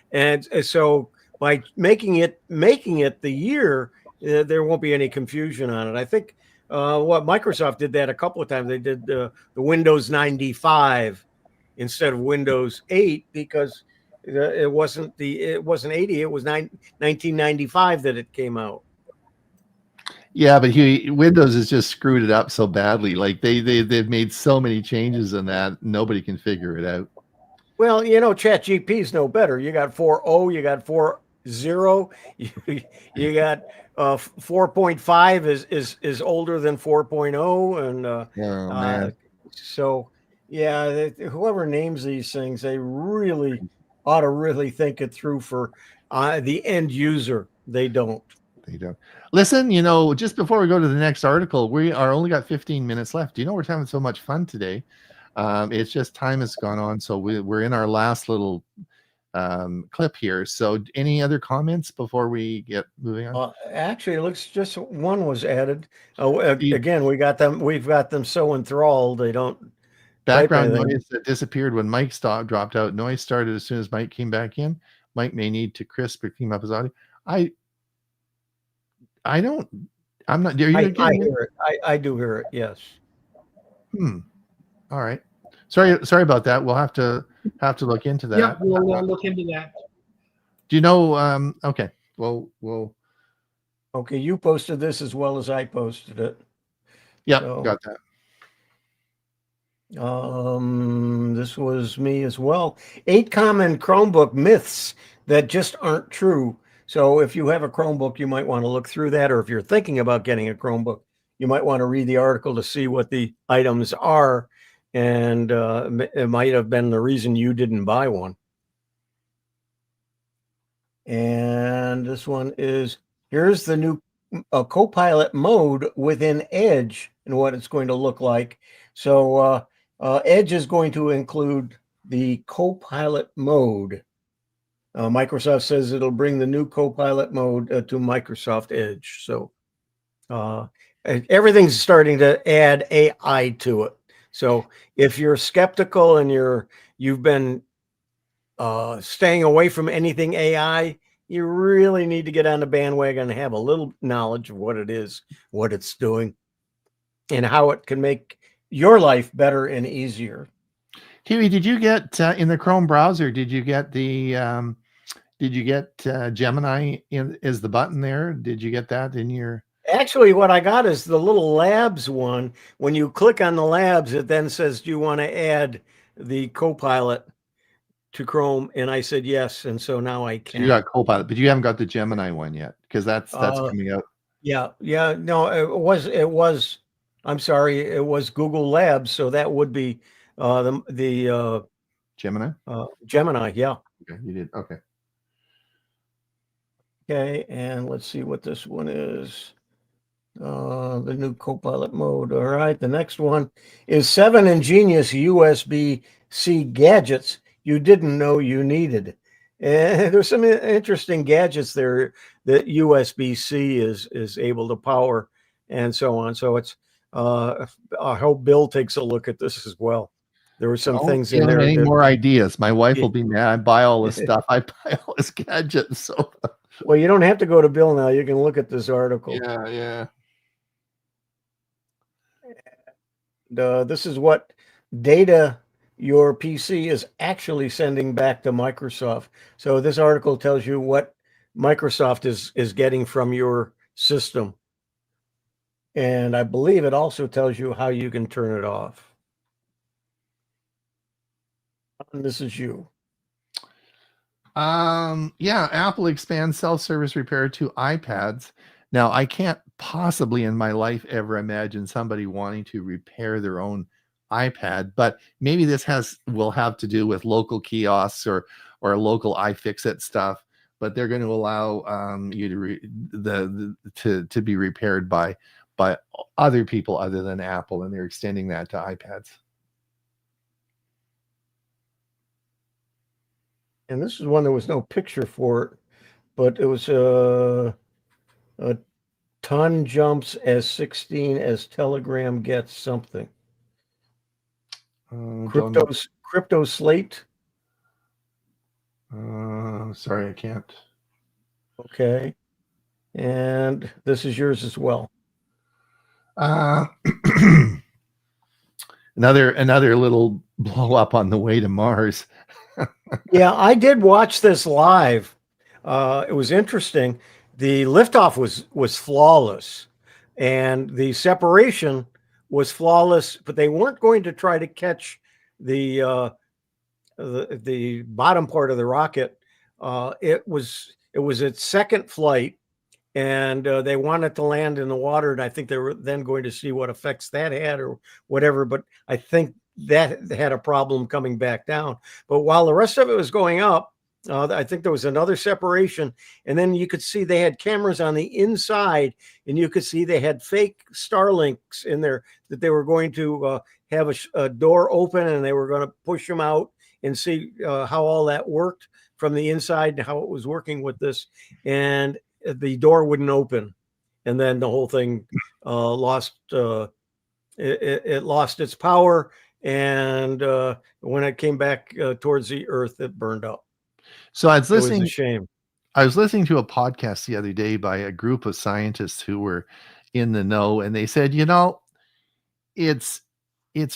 and so by making it the year, there won't be any confusion on it. I think what Microsoft did that a couple of times. They did the Windows 95 instead of Windows 8 because it wasn't 80. It was 1995 that it came out. Yeah, but Windows has just screwed it up so badly. Like they've made so many changes in that nobody can figure it out. Well, ChatGPT is no better. You got 4.0, you got 4.0, you got 4.5 is older than 4.0, and so yeah, whoever names these things, they really ought to really think it through for the end user. They don't. Listen, just before we go to the next article, we are only got 15 minutes left. We're having so much fun today. It's just time has gone on, so we're in our last little clip here. So any other comments before we get moving on? Actually, it looks just one was added. Again, we've got them so enthralled they don't. Background noise that disappeared when Mike dropped out. Noise started as soon as Mike came back in. Mike may need to crisp or clean up his audio. I'm not. Are you I hear it. I do hear it. Yes. All right. Sorry about that. We'll have to look into that. Yeah, we'll look into that. Do you know? Okay. Well. Okay, you posted this as well as I posted it. Yeah, got that. This was me as well. 8 common Chromebook myths that just aren't true. So if you have a Chromebook, you might want to look through that, or if you're thinking about getting a Chromebook, you might want to read the article to see what the items are, and it might have been the reason you didn't buy one. And this one is, here's the new Copilot mode within Edge and what it's going to look like. So Edge is going to include the Copilot mode. Microsoft says it'll bring the new Copilot mode to Microsoft Edge. So everything's starting to add AI to it. So if you're skeptical and you've been staying away from anything AI, you really need to get on the bandwagon and have a little knowledge of what it is, what it's doing, and how it can make your life better and easier. Huey, did you get in the Chrome browser? Did you get Gemini in is the button there? Did you get that in your? Actually, what I got is the little labs one. When you click on the labs, it then says, do you want to add the Copilot to Chrome? And I said yes. And so now I So can. you got Copilot, but you haven't got the Gemini one yet because that's coming out. Yeah. No, it was, I'm sorry, it was Google Labs. So that would be the Gemini. Gemini. Yeah. Okay, you did. Okay. Okay. And let's see what this one is. The new Copilot mode. All right. The next one is 7 ingenious USB-C gadgets you didn't know you needed. And there's some interesting gadgets there that USB-C is able to power and so on. So it's I hope Bill takes a look at this as well. There were some things in there. Any more ideas? My wife will be mad. I buy all this stuff. I buy all this gadgets. So well, you don't have to go to Bill now. You can look at this article. Yeah. This is what data your PC is actually sending back to Microsoft. So this article tells you what Microsoft is getting from your system. And I believe it also tells you how you can turn it off. And this is you. Yeah, Apple expands self-service repair to iPads. Now, I can't possibly in my life ever imagine somebody wanting to repair their own iPad, but maybe this will have to do with local kiosks or local iFixit stuff. But they're going to allow you to be repaired by other people other than Apple, and they're extending that to iPads. And this is one there was no picture for it, but it was a ton jumps as 16 as Telegram gets something. Crypto Slate. Sorry, I can't. Okay. And this is yours as well. Another little blow up on the way to Mars. Yeah, I did watch this live. It was interesting. The liftoff was flawless, and the separation was flawless. But they weren't going to try to catch the bottom part of the rocket. It was its second flight, and they wanted to land in the water. And I think they were then going to see what effects that had or whatever. But I think that had a problem coming back down. But while the rest of it was going up, I think there was another separation, and then you could see they had cameras on the inside, and you could see they had fake Starlinks in there that they were going to have a door open, and they were going to push them out and see how all that worked from the inside and how it was working with this. And the door wouldn't open, and then the whole thing lost it lost its power. And when it came back towards the Earth, it burned up. So I was listening. It was a shame. I was listening to a podcast the other day by a group of scientists who were in the know, and they said, it's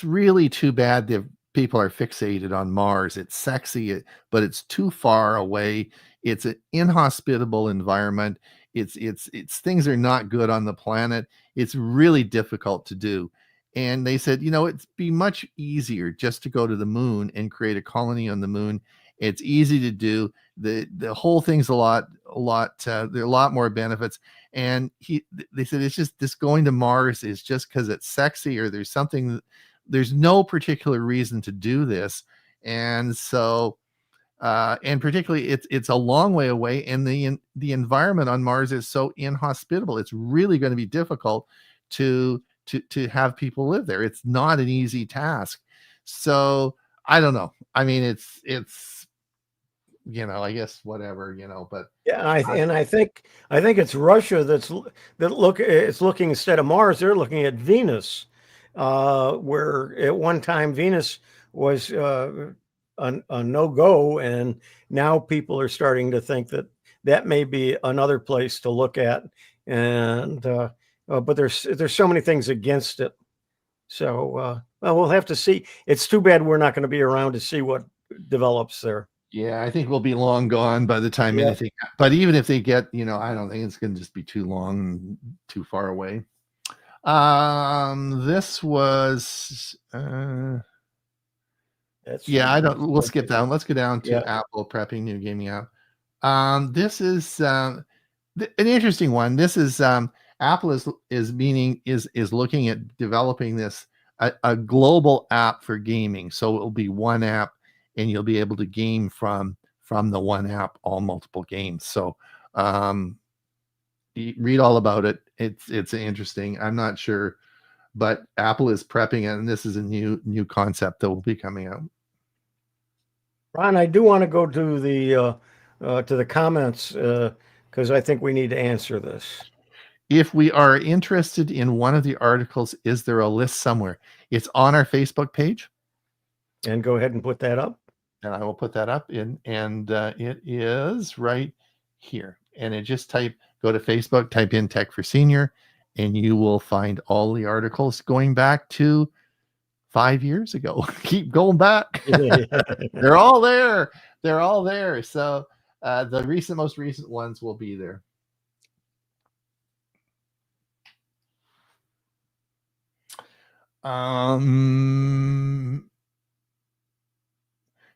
really too bad that people are fixated on Mars. It's sexy, but it's too far away. It's an inhospitable environment. It's things are not good on the planet. It's really difficult to do. And they said, it'd be much easier just to go to the moon and create a colony on the moon. It's easy to do. The whole thing's there are a lot more benefits. And they said, it's just this going to Mars is just because it's sexy, or there's no particular reason to do this. And so, and particularly it's a long way away, and the environment on Mars is so inhospitable. It's really going to be difficult to have people live there. It's not an easy task. So I don't know. I mean, it's I guess whatever, but yeah, I think it's Russia it's looking instead of Mars, they're looking at Venus, where at one time Venus was a no-go, and now people are starting to think that may be another place to look at. And but there's so many things against it. So Well, we'll have to see. It's too bad we're not going to be around to see what develops there. Yeah, I think we'll be long gone by the time Yeah. anything. But even if they get, I don't think it's going to just be too long, and too far away. This was. That's I don't. We'll skip down. Let's go down to Yeah. Apple prepping new gaming app. This is an interesting one. This is Apple is looking at developing this a global app for gaming. So it'll be one app, and you'll be able to game from the one app all multiple games. So you read all about it. It's interesting. I'm not sure, but Apple is prepping it, and this is a new concept that will be coming out. Ron, I do want to go to the comments because I think we need to answer this. If we are interested in one of the articles, is there a list somewhere? It's on our Facebook page. And go ahead and put that up. And I will put that up in, and it is right here. And just go to Facebook, type in Tech for Senior, and you will find all the articles going back to 5 years ago. Keep going back. They're all there. They're all there. So the most recent ones will be there.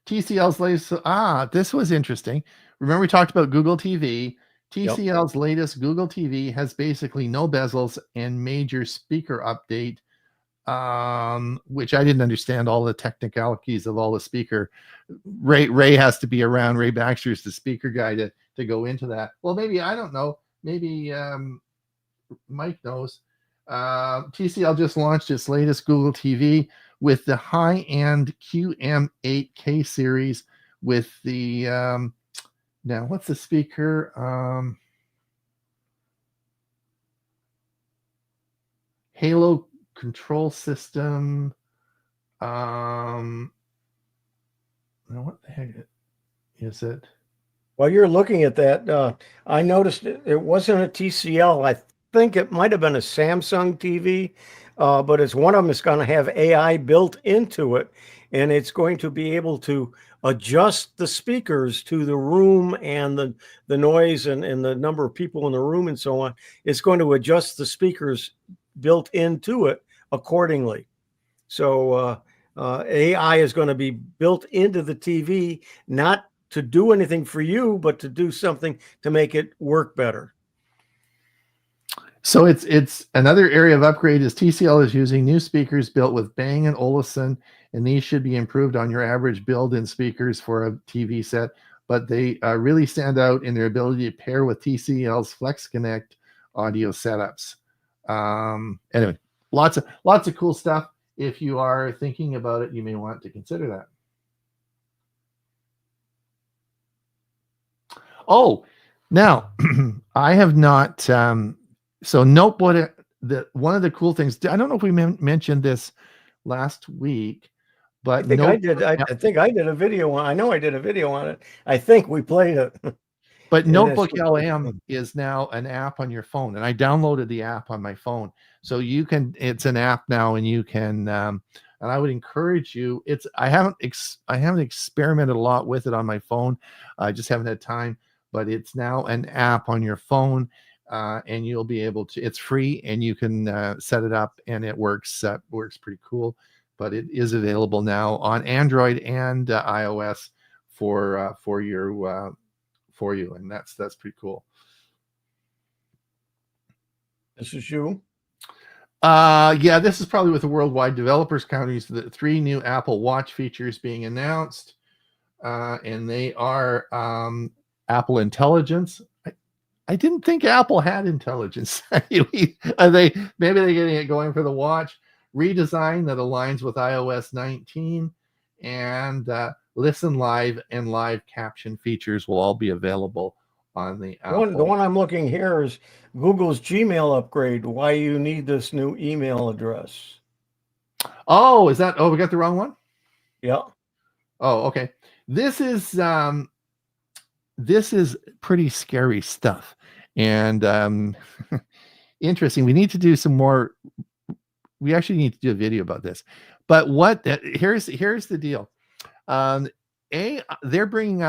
TCL's latest. This was interesting. Remember we talked about Google TV. TCL's latest Google TV has basically no bezels and major speaker update, which I didn't understand all the technicalities of all the speaker. Ray has to be around. Ray Baxter is the speaker guy to go into that. Well, maybe, I don't know. Maybe Mike knows. TCL just launched its latest Google TV with the high-end QM8K series with the now what's the speaker? Halo control system. Now what the heck is it? While you're looking at that, I noticed it wasn't a TCL. I think it might have been a Samsung TV, but it's one of them is going to have AI built into it, and it's going to be able to adjust the speakers to the room and the noise and the number of people in the room and so on. It's going to adjust the speakers built into it accordingly. So AI is going to be built into the TV, not to do anything for you, but to do something to make it work better. So it's another area of upgrade is TCL is using new speakers built with Bang & Olufsen, and these should be improved on your average build-in speakers for a TV set, but they really stand out in their ability to pair with TCL's FlexConnect audio setups. Anyway, lots of cool stuff. If you are thinking about it, you may want to consider that. Oh, now I have not. So Notebook. One of the cool things. I don't know if we mentioned this last week, but I think I did. I think I did a video on. I know I did a video on it. I think we played it. But Notebook LM is now an app on your phone, and I downloaded the app on my phone, so you can. It's an app now, and you can. And I would encourage you. I haven't experimented a lot with it on my phone. I just haven't had time. But it's now an app on your phone, and you'll be able to. It's free, and you can set it up, and it works. Works pretty cool. But it is available now on Android and iOS for you, and that's pretty cool. This is you. Yeah, this is probably with the worldwide developers counties. The 3 new Apple Watch features being announced, and they are Apple Intelligence. I didn't think Apple had intelligence. Maybe they're getting it going for the watch. Redesign that aligns with iOS 19, and Listen Live and live caption features will all be available on the Apple. The one I'm looking here is Google's Gmail upgrade. Why you need this new email address? Oh, is that? Oh, we got the wrong one. Yeah. Oh, okay. This is pretty scary stuff, and interesting. We need to do some more. We actually need to do a video about this. But here's the deal. They're bringing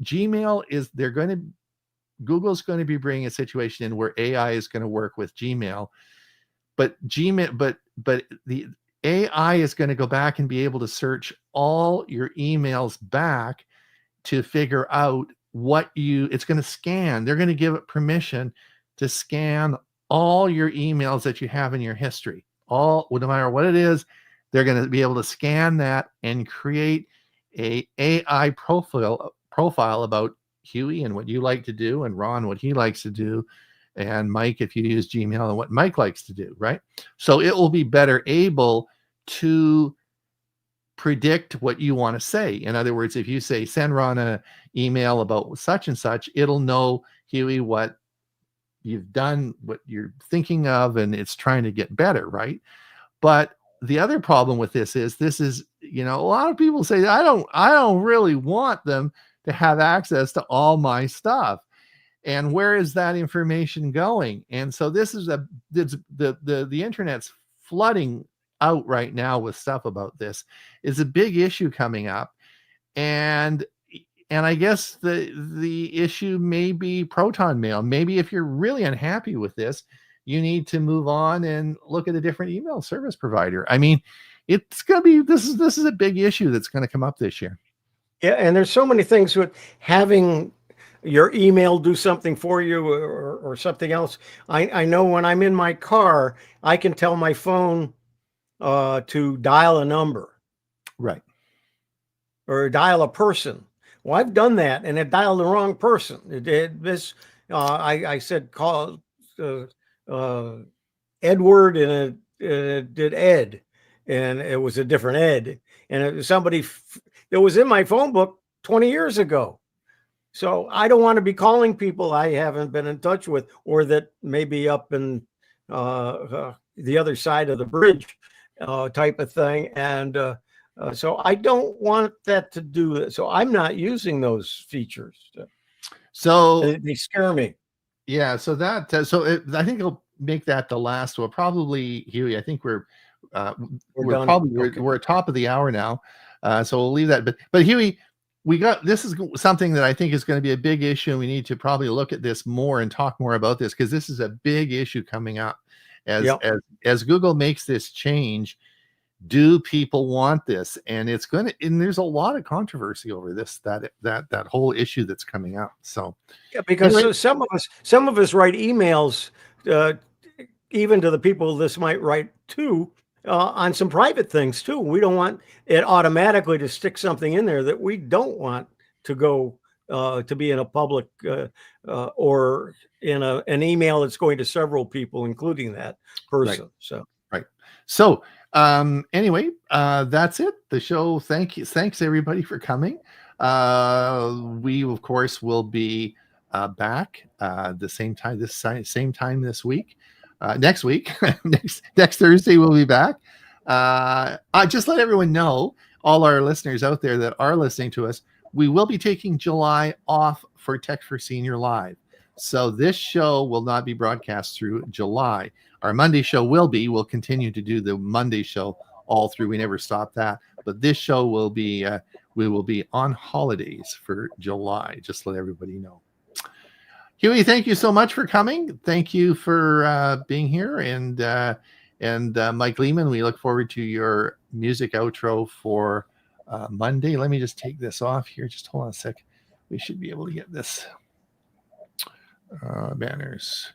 Gmail is Google's going to be bringing a situation in where AI is going to work with Gmail, but the AI is going to go back and be able to search all your emails back to figure out it's going to scan. They're going to give it permission to scan all your emails that you have in your history. No matter what it is, they're going to be able to scan that and create a AI profile about Huey and what you like to do, and Ron what he likes to do, and Mike if you use Gmail and what Mike likes to do, right? So it will be better able to predict what you want to say. In other words, if you say send Ron an email about such and such, it'll know, Huey, what you've done, what you're thinking of, and it's trying to get better, right? But the other problem with this is a lot of people say I don't really want them to have access to all my stuff. And where is that information going? And so this is the internet's flooding out right now with stuff about this. Is a big issue coming up. And I guess the issue may be Proton Mail. Maybe if you're really unhappy with this, you need to move on and look at a different email service provider. I mean, it's going to be, this is a big issue that's going to come up this year. Yeah. And there's so many things with having your email do something for you or something else. I know when I'm in my car, I can tell my phone to dial a number. Right. Or dial a person. Well, I've done that and it dialed the wrong person. It did this. I said, call Edward, and it did Ed, and it was a different Ed, and it was somebody that was in my phone book 20 years ago. So I don't want to be calling people I haven't been in touch with, or that may be up in the other side of the bridge type of thing. And so I don't want that to do that. So I'm not using those features. So they scare me. Yeah. So I think it'll make that the last one. Probably, Huey, I think we're at top of the hour now. So we'll leave that. But Huey, this is something that I think is going to be a big issue. We need to probably look at this more and talk more about this, because this is a big issue coming up as Google makes this change. Do people want this? And there's a lot of controversy over this, that whole issue that's coming up. So yeah, because anyway, some of us write emails, even to the people this might write to, on some private things too. We don't want it automatically to stick something in there that we don't want to go to be in a public or in an email that's going to several people, including that person. Right. So anyway, that's it. The show. Thanks everybody for coming. We of course will be back the same time this week. Next week, next Thursday we'll be back. I just let everyone know, all our listeners out there that are listening to us, we will be taking July off for Tech for Senior Live. So this show will not be broadcast through July. Our Monday show we'll continue to do the Monday show all through. We never stop that. But this show will be, we will be on holidays for July. Just let everybody know. Huey, thank you so much for coming. Thank you for being here. And Mike Lehman, we look forward to your music outro for Monday. Let me just take this off here. Just hold on a sec. We should be able to get this. Banners.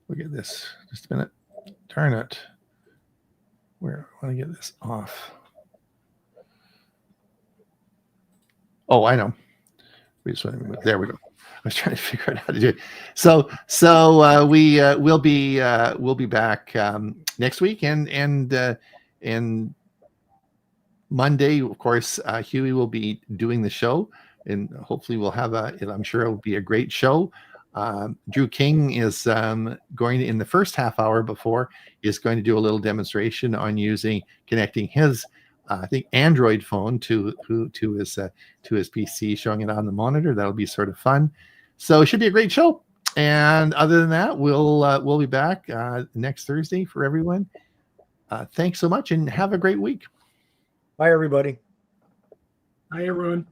We'll get this. Just a minute. Darn it. Where I want to get this off. Oh, I know. There we go. I was trying to figure out how to do it. So we'll be back next week, and Monday, of course, Huey will be doing the show, and hopefully we'll have I'm sure it will be a great show. Drew King is going to, in the first half hour before, is going to do a little demonstration on connecting his I think Android phone to his PC, showing it on the monitor. That'll be sort of fun. So it should be a great show. And other than that, we'll be back next Thursday for everyone. Thanks so much and have a great week. Bye, everybody. Hi, everyone.